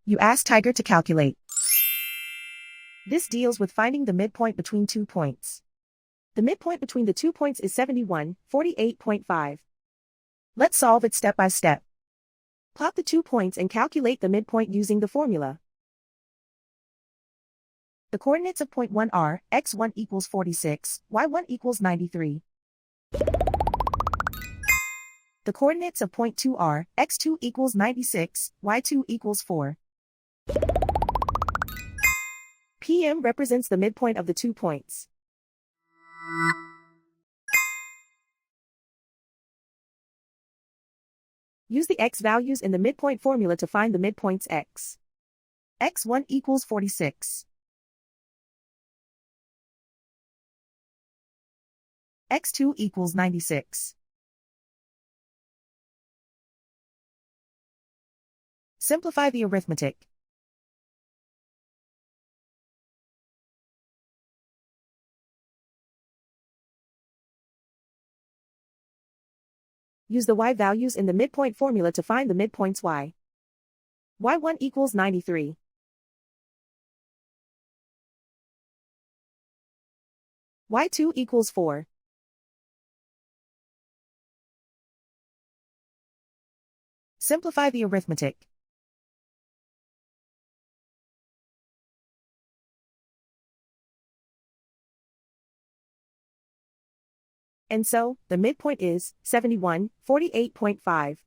You ask Tiger to calculate. This deals with finding the midpoint between 2 points. The midpoint between the 2 points is 71, 48.5. Let's solve it step by step. Plot the 2 points and calculate the midpoint using the formula. The coordinates of point 1 are, x1 equals 46, y1 equals 93. The coordinates of point 2 are, x2 equals 96, y2 equals 4. PM represents the midpoint of the 2 points. Use the x values in the midpoint formula to find the midpoints x. x1 equals 46. x2 equals 96. Simplify the arithmetic. Use the y values in the midpoint formula to find the midpoints y. y1 equals 93. y2 equals 4. Simplify the arithmetic. And so, the midpoint is 71, 48.5.